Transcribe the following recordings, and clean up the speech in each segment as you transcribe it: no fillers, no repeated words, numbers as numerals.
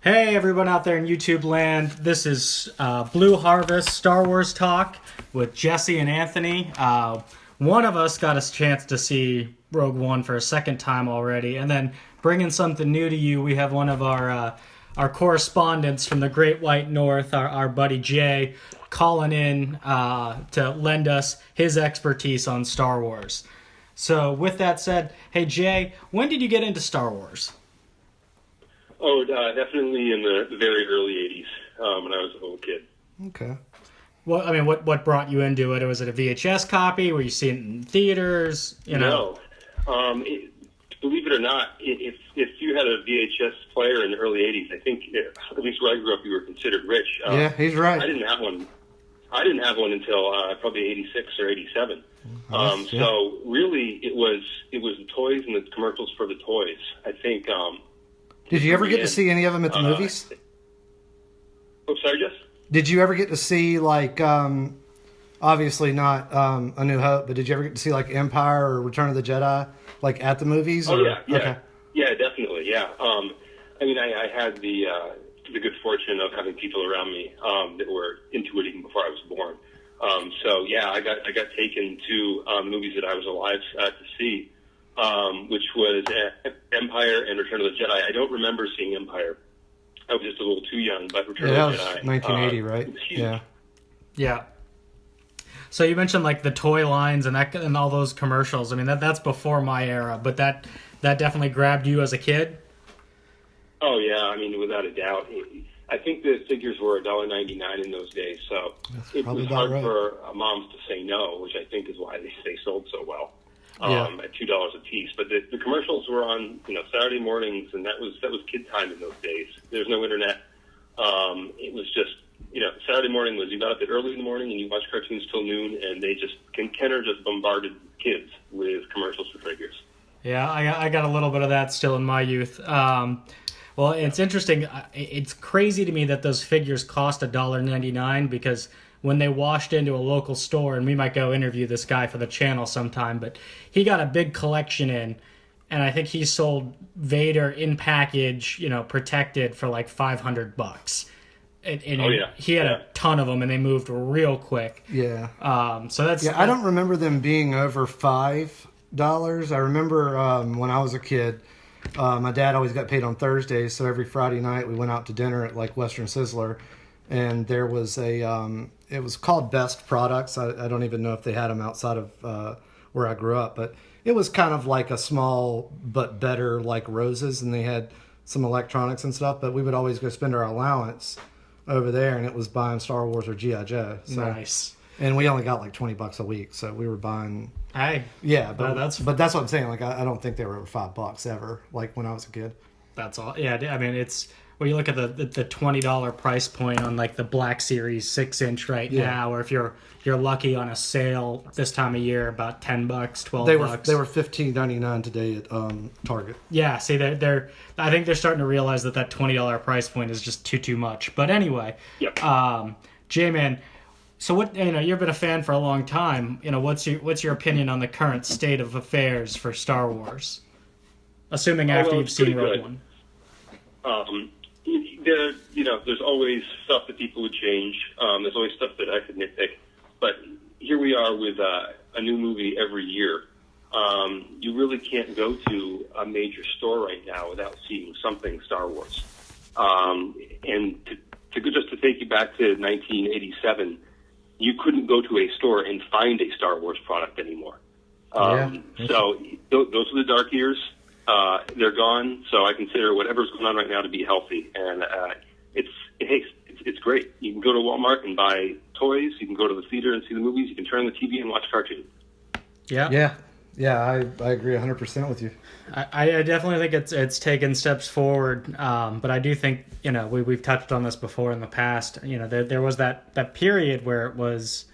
Hey, everyone out there in YouTube land. This is Blue Harvest Star Wars Talk with Jesse and Anthony. One of us got a chance to see Rogue One for a second time already, and then bringing something new to you, we have one of our correspondents from the Great White North, our buddy Jay, calling in to lend us his expertise on Star Wars. So with that said, hey Jay, when did you get into Star Wars? Oh, definitely in the very early 80s, when I was a little kid. Okay. Well, I mean, what brought you into it? Was it a VHS copy? Were you seeing it in theaters? No. Believe it or not, if you had a VHS player in the early 80s, I think, at least where I grew up, you were considered rich. Yeah, he's right. I didn't have one. I didn't have one until probably 86 or 87. Yeah. So really, it was the toys and the commercials for the toys. I think. Did you ever get to see any of them at the movies? Oh, sorry, Jess? Did you ever get to see, like, obviously not A New Hope, but did you ever get to see, like, Empire or Return of the Jedi, like, at the movies? Oh, yeah. Okay. Yeah, definitely, yeah. I mean, I had the good fortune of having people around me that were into it even before I was born. So, yeah, I got taken to the movies that I was alive to see. Which was Empire and Return of the Jedi. I don't remember seeing Empire. I was just a little too young, but Return of the Jedi. That was 1980, right? Yeah. Yeah. So you mentioned like the toy lines and all those commercials. I mean that's before my era, but that definitely grabbed you as a kid. Oh yeah, I mean without a doubt. I think the figures were $1.99 in those days, so it was hard for moms to say no, which I think is why they sold so well. At $2 a piece, but the commercials were on Saturday mornings, and that was kid time in those days. There's no internet. It was just Saturday morning was you got up at early in the morning and you watched cartoons till noon, and they just Kenner just bombarded kids with commercials for figures. Yeah, I got a little bit of that still in my youth. Well, it's interesting. It's crazy to me that those figures cost $1.99 because when they washed into a local store, and we might go interview this guy for the channel sometime, but he got a big collection in, and I think he sold Vader in package, protected for like $500. He had a ton of them, and they moved real quick. Yeah. So that's I don't remember them being over $5. I remember when I was a kid, my dad always got paid on Thursdays, so every Friday night we went out to dinner at like Western Sizzler, and there was it was called Best Products. I don't even know if they had them outside of where I grew up, but it was kind of like a small but better like Rose's, and they had some electronics and stuff, but we would always go spend our allowance over there, and it was buying Star Wars or G.I. Joe. So, nice. And we only got like $20 a week, so we were buying... Hey. Yeah, but that's what I'm saying. Like, I don't think they were over $5 ever, like when I was a kid. That's all. Yeah, I mean, it's... Well, you look at the $20 price point on like the Black Series 6-inch right now, or if you're lucky on a sale this time of year, about $10, $12. They were $15.99 today at Target. Yeah, see, I think they're starting to realize that $20 price point is just too much. But anyway, J-Man, so what you've been a fan for a long time. What's your opinion on the current state of affairs for Star Wars? Assuming after you've seen Rogue One. There's always stuff that people would change. There's always stuff that I could nitpick. But here we are with a new movie every year. You really can't go to a major store right now without seeing something Star Wars. And to take you back to 1987, you couldn't go to a store and find a Star Wars product anymore. So those are the dark years. They're gone, so I consider whatever's going on right now to be healthy, and it's great. You can go to Walmart and buy toys. You can go to the theater and see the movies. You can turn on the TV and watch cartoons. Yeah. I agree 100% with you. I definitely think it's taken steps forward, but I do think we've touched on this before in the past. There was that period where it was.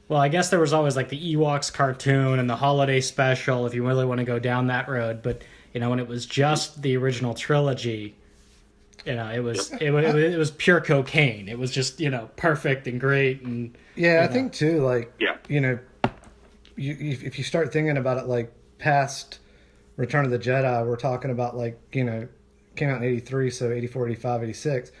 Well, I guess there was always like the Ewoks cartoon and the holiday special, if you really want to go down that road, but. When it was just the original trilogy, it was pure cocaine. It was just perfect and great and I think too like if you start thinking about it like past Return of the Jedi, we're talking about like came out in 83, so 84, 85, 86.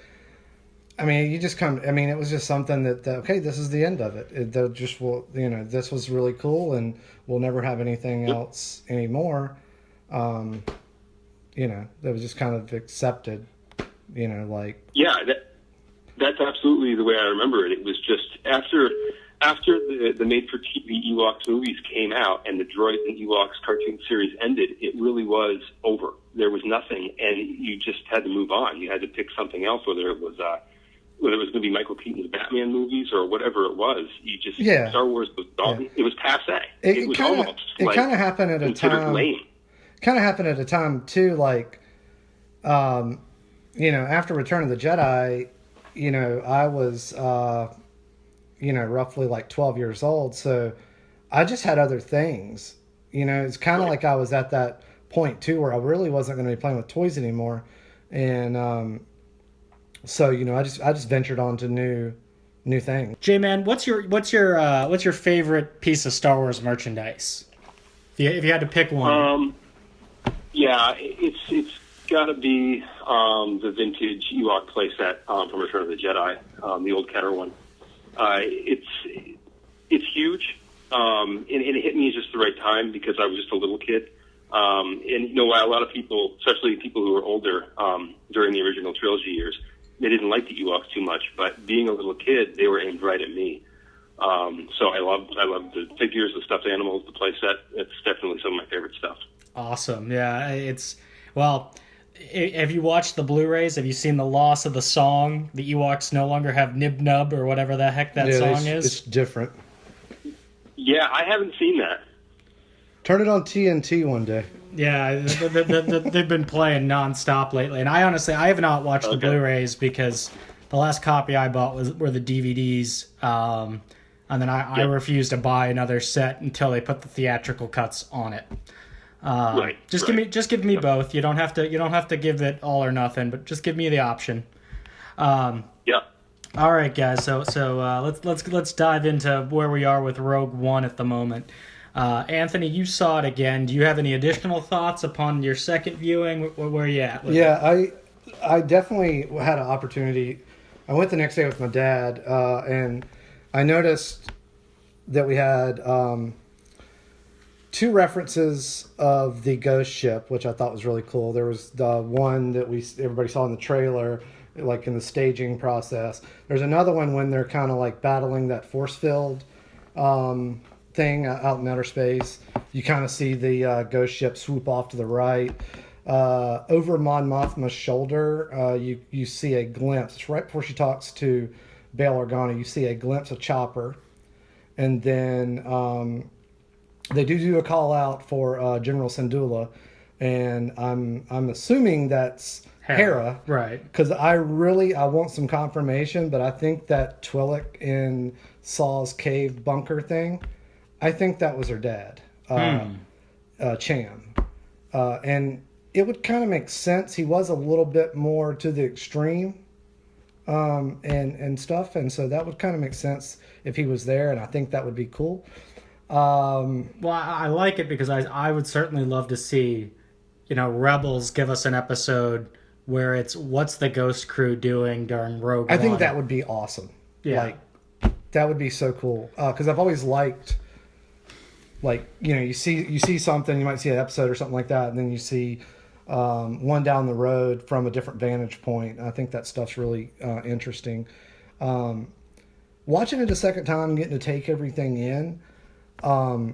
I mean, you just come. I mean, it was just something that okay, this is the end of it. This was really cool, and we'll never have anything else anymore. That was just kind of accepted. Yeah, that's absolutely the way I remember it. It was just after the made-for-TV Ewoks movies came out and the Droids and Ewoks cartoon series ended, it really was over. There was nothing, and you just had to move on. You had to pick something else, whether it was going to be Michael Keaton's Batman movies or whatever it was. Star Wars was gone. Yeah. It was passé. It was almost like kind of happened at a time. Lame. Kind of happened at a time too, after Return of the Jedi, I was, roughly like 12 years old. So I just had other things, it's kind of like I was at that point too, where I really wasn't going to be playing with toys anymore. And, so, I just ventured on to new things. J-Man, what's your favorite piece of Star Wars merchandise? If you had to pick one. Yeah, it's got to be the vintage Ewok playset from Return of the Jedi, the old Keter one. It's huge, and it hit me just the right time because I was just a little kid. And a lot of people, especially people who were older during the original trilogy years, they didn't like the Ewoks too much. But being a little kid, they were aimed right at me. So I love the figures, the stuffed animals, the playset. It's definitely some of my favorite stuff. Awesome. Yeah, have you watched the Blu-rays? Have you seen the loss of the song? The Ewoks no longer have Nib Nub or whatever the heck that song is. It's different. Yeah, I haven't seen that. Turn it on TNT one day. Yeah, they've been playing nonstop lately, and I have not watched the Blu-rays because the last copy I bought were the DVDs, and then I refused to buy another set until they put the theatrical cuts on it. Just give me both. You don't have to give it all or nothing, but just give me the option. Yeah. All right, guys. So let's dive into where we are with Rogue One at the moment. Anthony, you saw it again. Do you have any additional thoughts upon your second viewing? Where are you at? Yeah, I definitely had an opportunity. I went the next day with my dad, and I noticed that we had two references of the ghost ship, which I thought was really cool. There was the one that everybody saw in the trailer, like in the staging process. There's another one when they're kind of like battling that force field thing out in outer space. You kind of see the ghost ship swoop off to the right. Over Mon Mothma's shoulder, you see a glimpse. It's right before she talks to Bail Organa. You see a glimpse of Chopper. And then they do a call out for General Syndulla. And I'm assuming that's Hera. Right. Because I want some confirmation, but I think that Twi'lek in Saw's cave bunker thing, I think that was her dad, Cham. And it would kind of make sense. He was a little bit more to the extreme and stuff. And so that would kind of make sense if he was there. And I think that would be cool. Well, I like it because I would certainly love to see, Rebels give us an episode where it's what's the Ghost Crew doing during Rogue One. I think that would be awesome. Yeah. That would be so cool. Because I've always liked... you see something, you might see an episode or something like that, and then you see one down the road from a different vantage point. I think that stuff's really interesting. Watching it a second time, getting to take everything in, a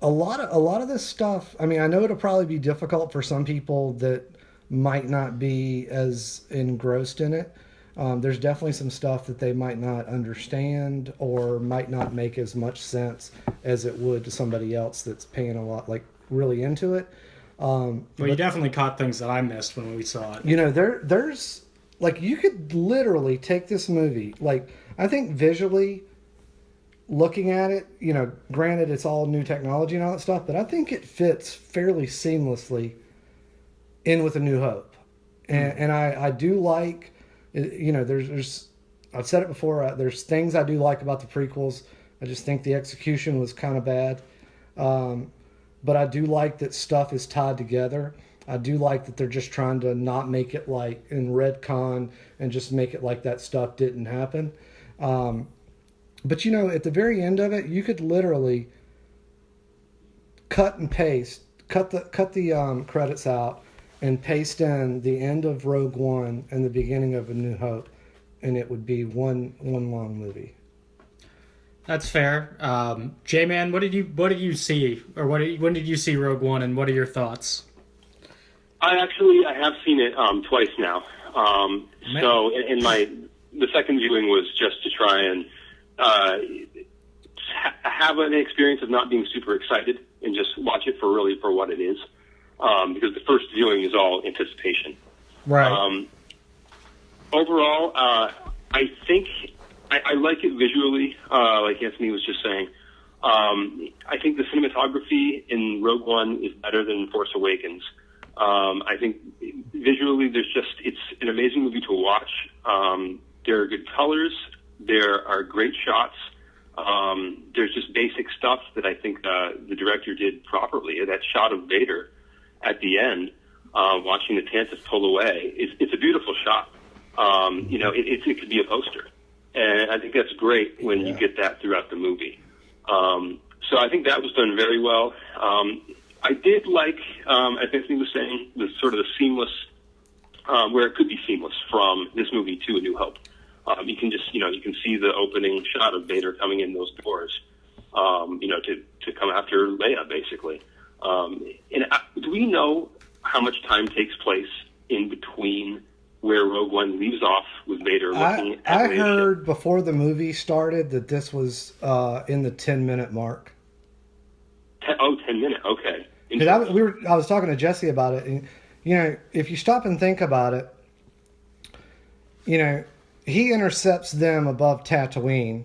lot of this stuff. I mean, I know it'll probably be difficult for some people that might not be as engrossed in it. There's definitely some stuff that they might not understand or might not make as much sense as it would to somebody else that's paying a lot, really into it. Well, you definitely caught things that I missed when we saw it. There's you could literally take this movie, I think visually looking at it, granted it's all new technology and all that stuff, but I think it fits fairly seamlessly in with A New Hope. And I do like... there's I've said it before, there's things I do like about the prequels. I just think the execution was kind of bad. But I do like that stuff is tied together. I do like that they're just trying to not make it like in retcon and just make it like that stuff didn't happen. But you know, at the very end of it, you could literally cut and paste, cut the credits out, and paste in the end of Rogue One and the beginning of A New Hope, and it would be one long movie. That's fair. J-Man, what did you see, or when did you see Rogue One, and what are your thoughts? I have seen it twice now. So the second viewing was just to try and have an experience of not being super excited and just watch it for what it is. Because the first viewing is all anticipation. Right. Overall, I think I like it visually, like Anthony was just saying. I think the cinematography in Rogue One is better than Force Awakens. I think visually it's an amazing movie to watch. There are good colors. There are great shots. There's just basic stuff that I think the director did properly. That shot of Vader at the end, watching the Tantive pull away, it's a beautiful shot. It could be a poster. And I think that's great when you get that throughout the movie. So I think that was done very well. I did like, as Anthony was saying, the sort of the seamless, where it could be seamless from this movie to A New Hope. You can just, you can see the opening shot of Vader coming in those doors, to come after Leia, basically. Do we know how much time takes place in between where Rogue One leaves off with Vader looking at I Leia's heard ship? before the movie started that this was in the 10-minute mark. 10 minutes, okay. I was talking to Jesse about it, and if you stop and think about it, he intercepts them above Tatooine.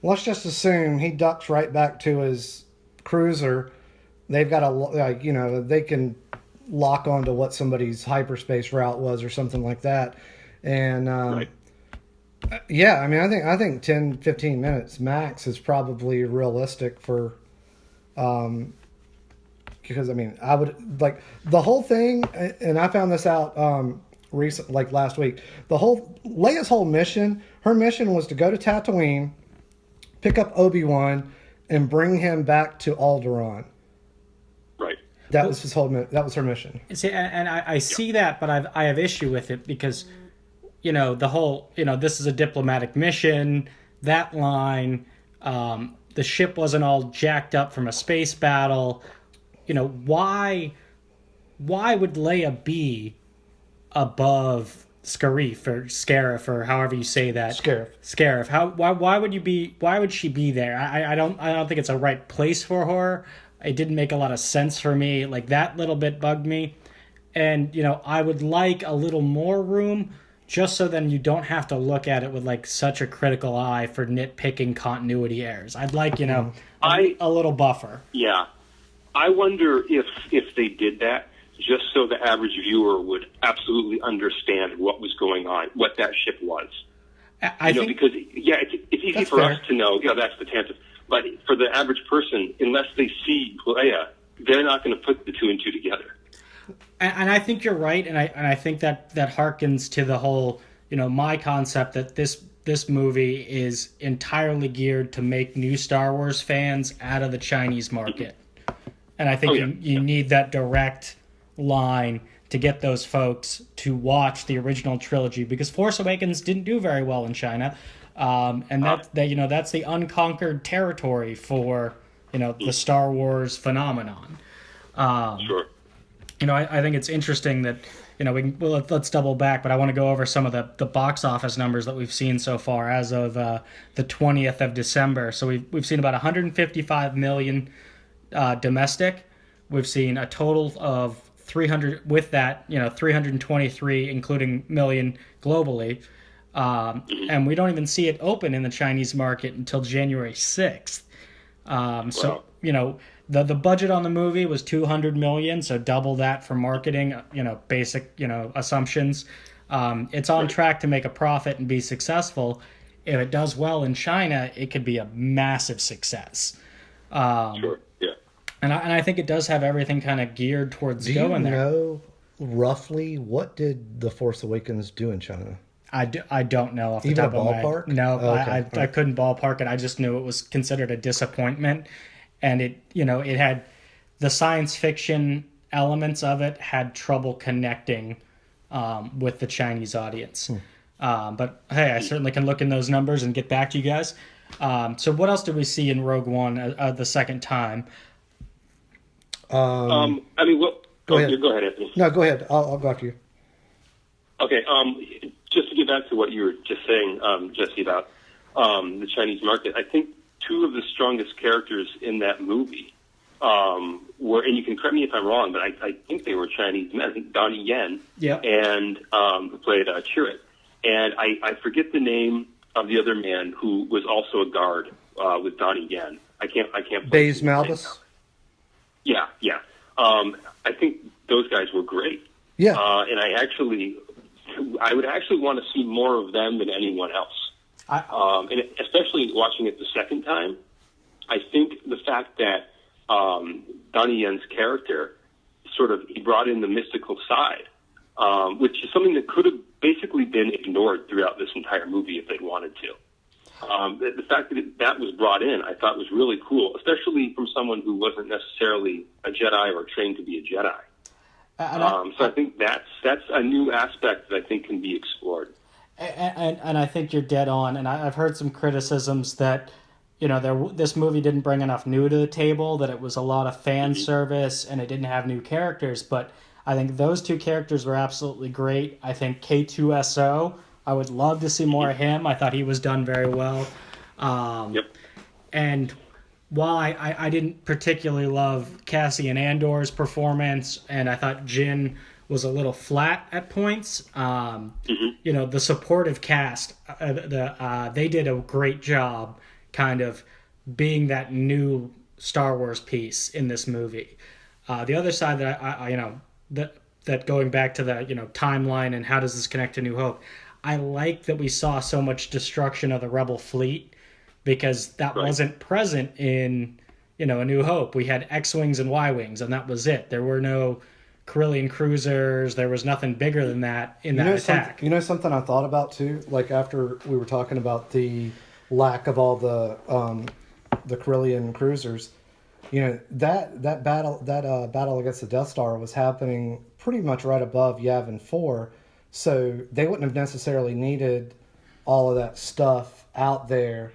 Let's just assume he ducks right back to his cruiser. They've got they can lock onto what somebody's hyperspace route was or something like that. And Right. I think 10, 15 minutes max is probably realistic for because I would like the whole thing, and I found this out last week. Leia's whole mission, her mission was to go to Tatooine, pick up Obi-Wan, and bring him back to Alderaan. Right. That was her mission. See, and I see that, but I have issue with it because, the whole, this is a diplomatic mission. That line, the ship wasn't all jacked up from a space battle. Why would Leia be above Scarif or however you say that? Scarif. Why would she be there? I don't think it's a right place for her. It didn't make a lot of sense for me. Like, that little bit bugged me. And, I would like a little more room just so then you don't have to look at it with, like, such a critical eye for nitpicking continuity errors. I'd like, a little buffer. Yeah. I wonder if they did that just so the average viewer would absolutely understand what was going on, what that ship was. I think, because, it's easy for us to know, that's the Tantive. But for the average person, unless they see Leia, they're not going to put the two and two together. And I think you're right, and I think that harkens to the whole, my concept that this movie is entirely geared to make new Star Wars fans out of the Chinese market. And I think you need that direct line to get those folks to watch the original trilogy, because Force Awakens didn't do very well in China. And that's the unconquered territory for the Star Wars phenomenon. Sure. I think it's interesting that let's double back, but I want to go over some of the box office numbers that we've seen so far as of the 20th of December. So we've seen about 155 million domestic. We've seen a total of 300 with that 323 including million globally. And we don't even see it open in the Chinese market until January 6th. So, the budget on the movie was $200 million, so double that for marketing, basic, assumptions. It's on track to make a profit and be successful. If it does well in China, it could be a massive success. Sure, yeah. And I think it does have everything kind of geared towards going there. Do roughly, what did The Force Awakens do in China? I don't know off the Even top a of my ballpark? head. No, Oh, okay. I All right. couldn't ballpark it. I just knew it was considered a disappointment, and it had the science fiction elements of it had trouble connecting with the Chinese audience. But hey, I certainly can look in those numbers and get back to you guys. So what else did we see in Rogue One the second time? I mean, what? Go ahead. Go ahead, Anthony. No, go ahead. I'll go after you. Okay. Just to get back to what you were just saying, Jesse, about the Chinese market, I think two of the strongest characters in that movie were, and you can correct me if I'm wrong, but I think they were Chinese men. I think Donnie Yen and who played Chirrut. And I forget the name of the other man who was also a guard with Donnie Yen. I can't. Baze Malbus. Yeah. I think those guys were great. Yeah. And I would actually want to see more of them than anyone else. And especially watching it the second time, I think the fact that Donnie Yen's character he brought in the mystical side, which is something that could have basically been ignored throughout this entire movie if they'd wanted to. The fact that that was brought in, I thought was really cool, especially from someone who wasn't necessarily a Jedi or trained to be a Jedi. So I think that's a new aspect that I think can be explored. And I think you're dead on. And I've heard some criticisms that this movie didn't bring enough new to the table, that it was a lot of fan service and it didn't have new characters. But I think those two characters were absolutely great. I think K2SO, I would love to see more of him. I thought he was done very well. And while I didn't particularly love Cassian Andor's performance, and I thought Jin was a little flat at points, the supportive cast, they did a great job kind of being that new Star Wars piece in this movie. The other side that that going back to the timeline and how does this connect to New Hope, I like that we saw so much destruction of the Rebel fleet, because that wasn't present in A New Hope. We had X-Wings and Y-Wings, and that was it. There were no Corellian cruisers. There was nothing bigger than that in that attack. Something I thought about too, like after we were talking about the lack of all the Corellian cruisers, that battle against the Death Star was happening pretty much right above Yavin 4, so they wouldn't have necessarily needed all of that stuff out there.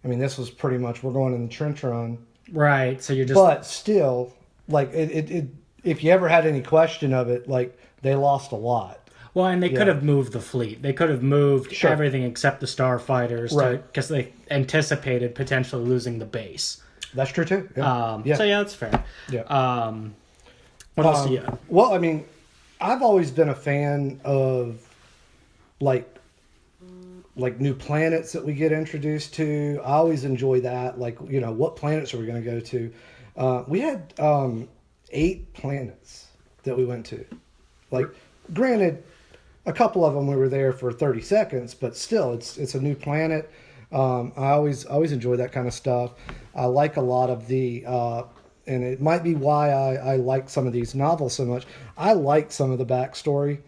I mean, this was pretty much, we're going in the trench run. Right, so you're just... But still, like, it if you ever had any question of it, like, they lost a lot. Well, and they could have moved the fleet. They could have moved everything except the starfighters, because they anticipated potentially losing the base. That's true, too. So, that's fair. Yeah. What else do you have? Well, I mean, I've always been a fan of, like new planets that we get introduced to. I always enjoy that. Like, what planets are we going to go to? We had 8 planets that we went to. Like, granted, a couple of them we were there for 30 seconds, but still, it's a new planet. I always enjoy that kind of stuff. I like a lot of the, and it might be why I like some of these novels so much. I like some of the backstory,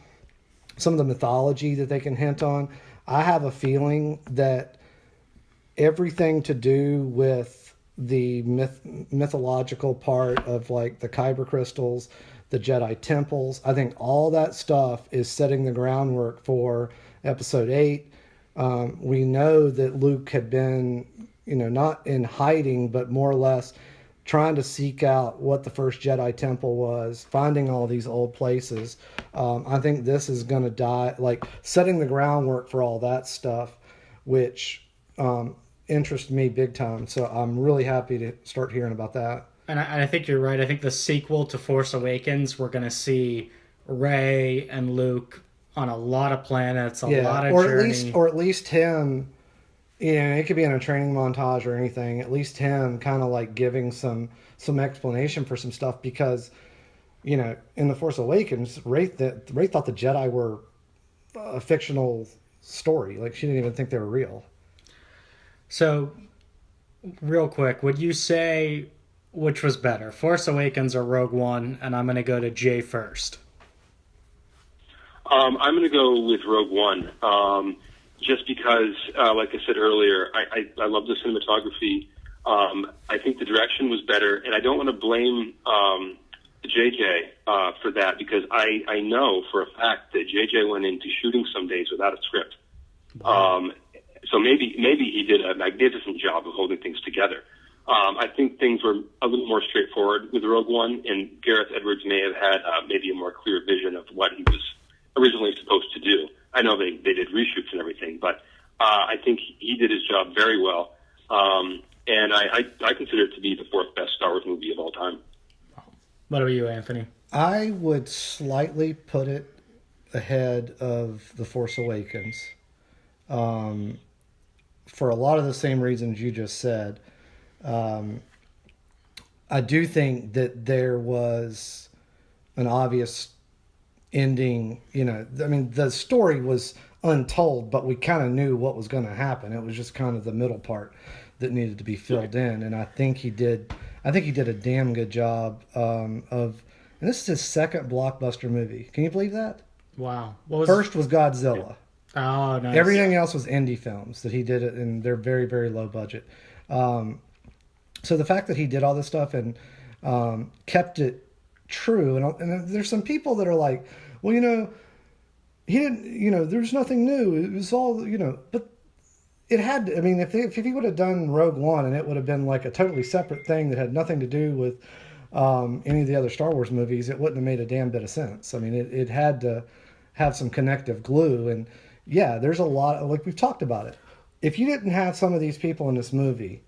some of the mythology that they can hint on. I have a feeling that everything to do with the mythological part of, like, the Kyber crystals, the Jedi temples, I think all that stuff is setting the groundwork for Episode 8. We know that Luke had been, not in hiding, but more or less trying to seek out what the first Jedi temple was, finding all these old places. I think this is going to like setting the groundwork for all that stuff, which interests me big time. So I'm really happy to start hearing about that. And I think you're right. I think the sequel to Force Awakens, we're going to see Rey and Luke on a lot of planets, a lot of journey. Or at least him, it could be in a training montage or anything, at least him kind of like giving some explanation for some stuff, because, in The Force Awakens, Rey thought the Jedi were a fictional story. Like, she didn't even think they were real. So, real quick, would you say which was better, Force Awakens or Rogue One? And I'm going to go to Jay first. I'm going to go with Rogue One, just because, like I said earlier, I love the cinematography. I think the direction was better, and I don't want to blame JJ for that, because I know for a fact that JJ went into shooting some days without a script. So maybe he did a magnificent job of holding things together. I think things were a little more straightforward with Rogue One, and Gareth Edwards may have had maybe a more clear vision of what he was originally supposed to do. I know they did reshoots and everything, but I think he did his job very well. And I consider it to be the fourth best Star Wars movie of all time. What about you, Anthony? I would slightly put it ahead of The Force Awakens. For a lot of the same reasons you just said. I do think that there was an obvious ending. I mean, the story was untold, but we kind of knew what was going to happen. It was just kind of the middle part that needed to be filled in, and I think he did a damn good job of. And this is his second blockbuster movie. Can you believe that? Wow. First was Godzilla. Oh, nice. Everything else was indie films that he did it, and they're very, very low budget. So the fact that he did all this stuff and kept it true, and there's some people that are like, well, he didn't, there's nothing new. It was all, but it had to, I mean, if he would have done Rogue One and it would have been like a totally separate thing that had nothing to do with any of the other Star Wars movies, it wouldn't have made a damn bit of sense. I mean, it had to have some connective glue, and yeah, there's a lot, like we've talked about it. If you didn't have some of these people in this movie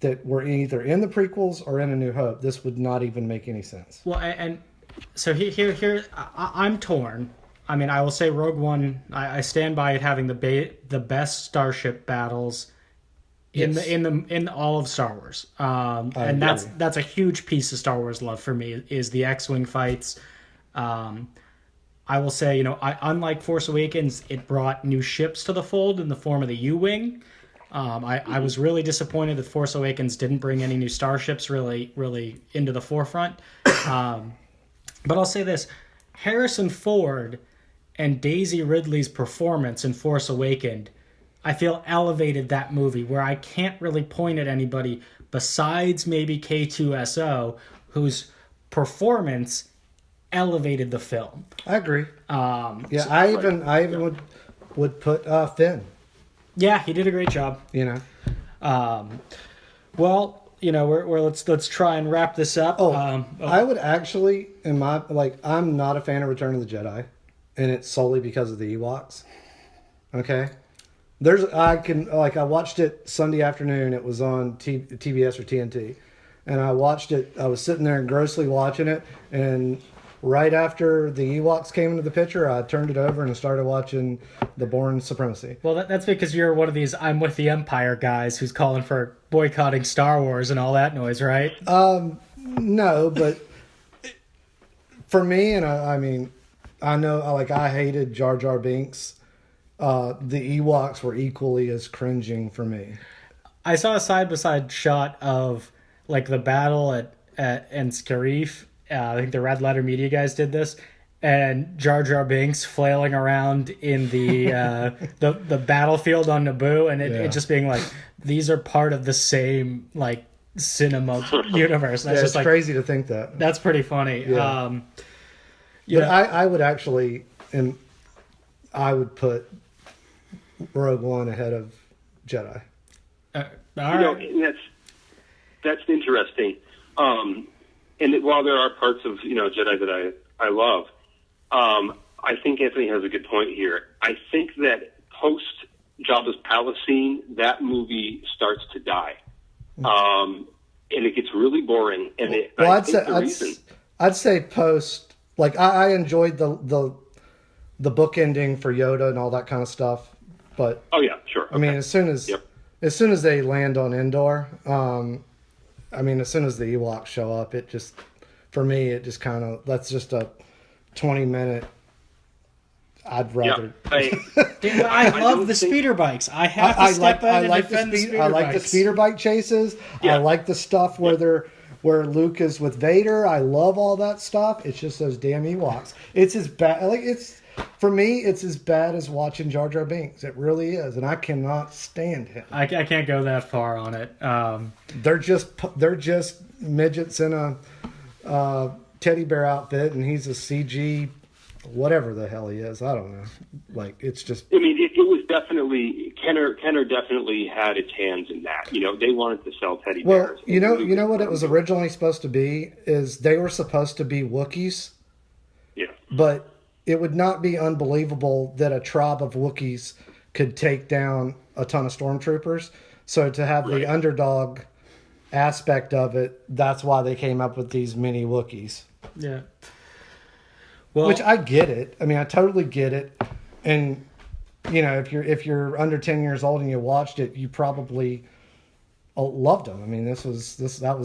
that were either in the prequels or in A New Hope, this would not even make any sense. Well, and so here, I'm torn. I mean, I will say Rogue One. I stand by it having the best starship battles in all of Star Wars. And that's a huge piece of Star Wars love for me, is the X-wing fights. I will say, unlike Force Awakens, it brought new ships to the fold in the form of the U-wing. I was really disappointed that Force Awakens didn't bring any new starships really into the forefront. But I'll say this: Harrison Ford and Daisy Ridley's performance in Force Awakens, I feel, elevated that movie, where I can't really point at anybody besides maybe K2SO whose performance elevated the film. I agree. I even would put Finn. Yeah, he did a great job. Well, let's try and wrap this up. I would actually, I'm not a fan of Return of the Jedi, and it's solely because of the Ewoks. Okay, I watched it Sunday afternoon. It was on TBS or TNT, and I watched it. I was sitting there grossly watching it, and right after the Ewoks came into the picture, I turned it over and started watching The Bourne Supremacy. Well, that's because you're one of these I'm with the Empire guys who's calling for boycotting Star Wars and all that noise, right? No, but for me, and I know, I hated Jar Jar Binks. The Ewoks were equally as cringing for me. I saw a side-by-side shot of, the battle at Scarif. I think the Red Letter Media guys did this, and Jar Jar Binks flailing around in the the battlefield on Naboo, and it just being like, these are part of the same cinema universe. And it's crazy to think that. That's pretty funny. Yeah. I would actually, and I would put Rogue One ahead of Jedi. All right. That's interesting. And while there are parts of Jedi that I love, I think Anthony has a good point here. I think that post Jabba's palace scene, that movie starts to die, and it gets really boring. And I'd say post. I enjoyed the book ending for Yoda and all that kind of stuff, but oh yeah, sure. Okay. I mean, as soon as they land on Andor. As soon as the Ewoks show up, for me, that's just a 20-minute. I'd rather. Yeah, I love the speeder bikes. I have to step in and defend the speeder bikes. I like the speeder bike chases. Yeah. I like the stuff where Luke is with Vader. I love all that stuff. It's just those damn Ewoks. It's as bad. For me, it's as bad as watching Jar Jar Binks. It really is, and I cannot stand him. I can't go that far on it. They're just midgets in a teddy bear outfit, and he's a CG, whatever the hell he is. I don't know. Like, it's just. I mean, it was definitely Kenner definitely had its hands in that. You know, they wanted to sell teddy bears. Well, you know what it was originally supposed to be is they were supposed to be Wookiees. Yeah. But it would not be unbelievable that a tribe of Wookiees could take down a ton of stormtroopers. So to have the underdog aspect of it, that's why they came up with these mini Wookiees. Yeah. Well, which I get it. I mean, I totally get it. And you know, if you're under 10 years old and you watched it, you probably loved them. I mean, that was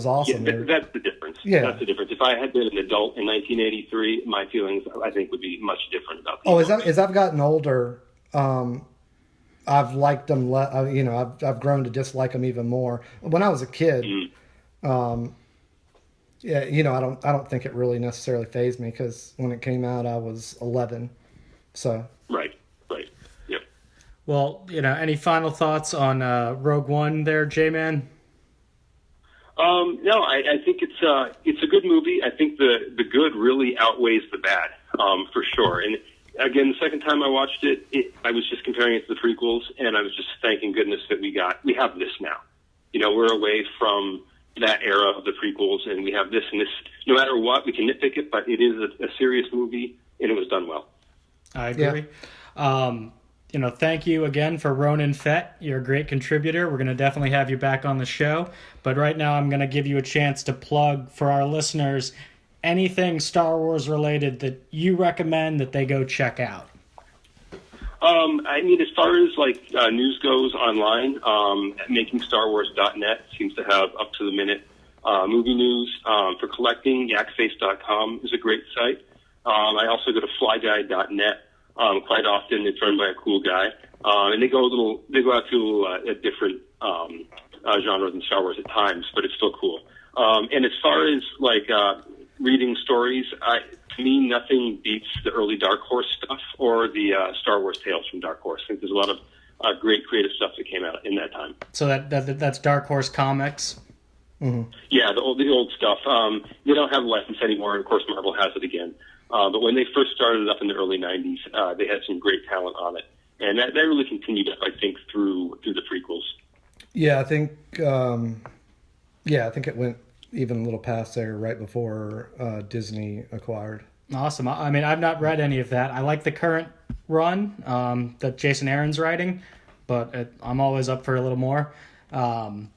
awesome. Yeah, that's the difference. Yeah. That's the difference. If I had been an adult in 1983, my feelings, I think, would be much different about these. As I've gotten older, I've liked them. You know, I've grown to dislike them even more. When I was a kid, yeah, you know, I don't think it really necessarily fazed me because when it came out, I was 11. So Right. Yep. well, you know, any final thoughts on Rogue One there, J-Man? No, I think it's a good movie. I think the good really outweighs the bad, for sure. And again, the second time I watched it, I was just comparing it to the prequels, and I was just thanking goodness that we have this now. You know, we're away from that era of the prequels, and we have this, and this. No matter what, we can nitpick it, but it is a serious movie, and it was done well. I agree. Yeah. You know, thank you again for Ronan Fett. You're a great contributor. We're going to definitely have you back on the show. But right now I'm going to give you a chance to plug for our listeners anything Star Wars related that you recommend that they go check out. I mean, as far as like news goes online, makingstarwars.net seems to have up-to-the-minute movie news. For collecting, yakface.com is a great site. I also go to flyguide.net. Quite often, it's run by a cool guy, and they go out to different genres in Star Wars at times, but it's still cool. And as far as like reading stories, to me, nothing beats the early Dark Horse stuff or the Star Wars tales from Dark Horse. I think there's a lot of great creative stuff that came out in that time. So that's Dark Horse Comics. Mm-hmm. Yeah, the old stuff. They don't have a license anymore, and of course, Marvel has it again. But when they first started up in the early 90s, they had some great talent on it. And that really continued, I think, through the prequels. Yeah, I think it went even a little past there right before Disney acquired. Awesome. I mean, I've not read any of that. I like the current run that Jason Aaron's writing, but I'm always up for a little more. All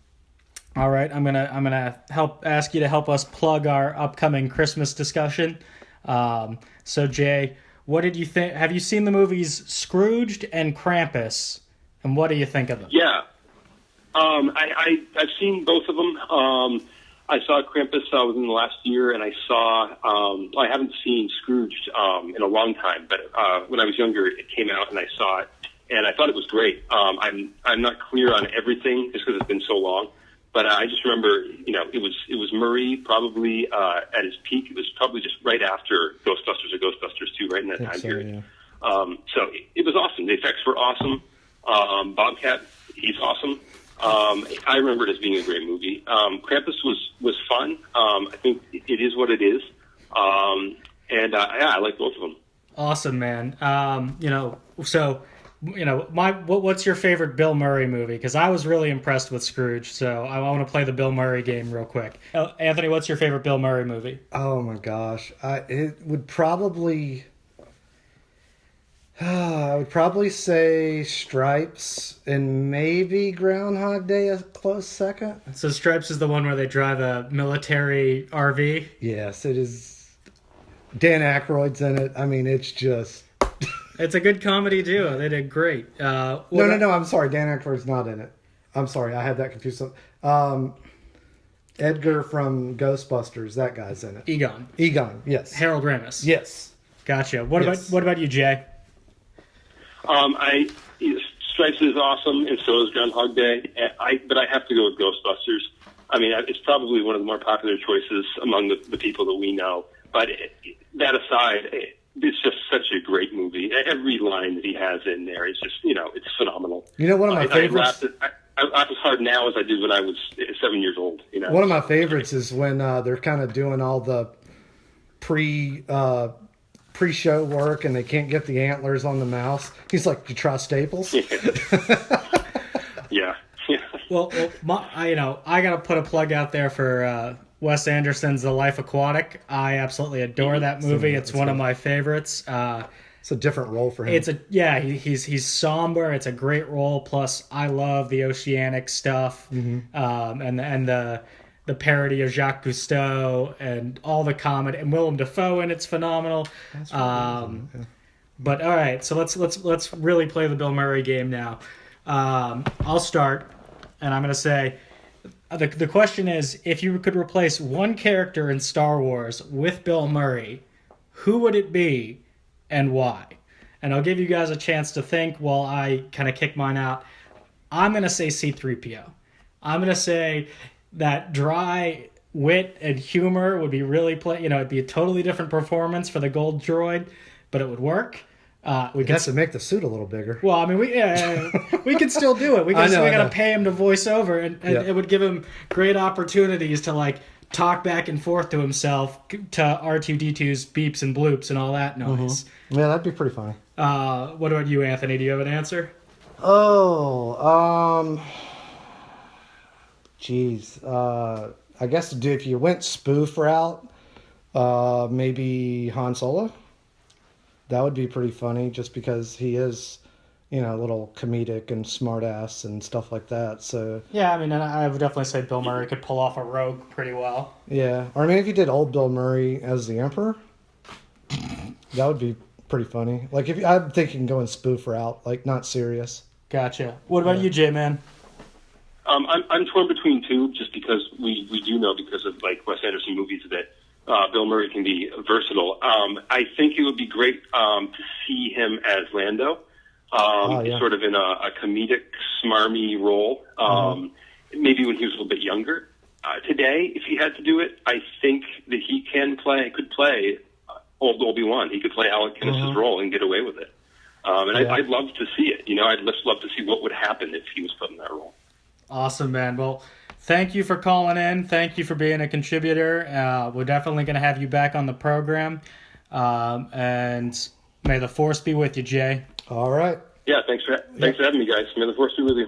right, I'm gonna ask you to help us plug our upcoming Christmas discussion. So Jay, what did you think? Have you seen the movies Scrooged and Krampus? And what do you think of them? Yeah. I've seen both of them. I saw Krampus within the last year, and I haven't seen Scrooged in a long time, but when I was younger, it came out, and I saw it, and I thought it was great. I'm not clear on everything just because it's been so long. But I just remember, you know, it was Murray probably at his peak. It was probably just right after Ghostbusters or Ghostbusters 2, right in that time period. Yeah. So it was awesome. The effects were awesome. Bobcat, he's awesome. I remember it as being a great movie. Krampus was fun. I think it is what it is. And I like both of them. Awesome, man. What's your favorite Bill Murray movie? Because I was really impressed with Scrooge, so I want to play the Bill Murray game real quick. Anthony, what's your favorite Bill Murray movie? Oh my gosh, it would probably. I would probably say Stripes and maybe Groundhog Day a close second. So Stripes is the one where they drive a military RV? Yes, it is. Dan Aykroyd's in it. I mean, it's just... It's a good comedy duo. They did great. No, I'm sorry. Dan Aykroyd's not in it. I'm sorry. I had that confused. Edgar from Ghostbusters, that guy's in it. Egon, yes. Harold Ramis. Yes. Gotcha. What about you, Jay? Stripes is awesome, and so is Groundhog Day. But I have to go with Ghostbusters. I mean, it's probably one of the more popular choices among the people that we know. But that aside, it's just such a great movie. Every line that he has in there is just, it's phenomenal. One of my favorites. I laugh as hard now as I did when I was 7 years old. One of my favorites is when they're kind of doing all the pre-show work and they can't get the antlers on the mouse. He's like, "You try staples?" Yeah. Well, I got to put a plug out there for Wes Anderson's The Life Aquatic. I absolutely adore that movie. It's one of my favorites. It's a different role for him. He's somber. It's a great role. Plus, I love the oceanic stuff, and the parody of Jacques Cousteau and all the comedy and Willem Dafoe, and it's phenomenal. That's But all right, so let's really play the Bill Murray game now. I'll start, and I'm going to say the question is, if you could replace one character in Star Wars with Bill Murray, who would it be and why? And I'll give you guys a chance to think while I kind of kick mine out. I'm going to say C-3PO. I'm going to say that dry wit and humor would be really it'd be a totally different performance for the gold droid, but it would work. We have to make the suit a little bigger. Well, I mean, we can still do it. We got to pay him to voice over, and it would give him great opportunities to talk back and forth to himself to R2-D2's beeps and bloops and all that noise. Mm-hmm. Yeah, that'd be pretty funny. What about you, Anthony? Do you have an answer? I guess if you went spoof route, maybe Han Solo. That would be pretty funny, just because he is, a little comedic and smartass and stuff like that. So yeah, I mean, I would definitely say Bill Murray could pull off a rogue pretty well. Yeah, or if you did old Bill Murray as the Emperor, that would be pretty funny. I'm thinking going spoof route, not serious. Gotcha. What about you, J-Man? I'm torn between two, just because we do know, because of Wes Anderson movies, that Bill Murray can be versatile. I think it would be great to see him as Lando, sort of in a comedic, smarmy role. Maybe when he was a little bit younger. Today, if he had to do it, I think that he could play old Obi-Wan. He could play Alec Guinness's role and get away with it. I'd love to see it. I'd just love to see what would happen if he was put in that role. Awesome, man. Well, thank you for calling in. Thank you for being a contributor. We're definitely going to have you back on the program. And may the Force be with you, Jay. All right. Yeah, thanks for having me, guys. May the Force be with you.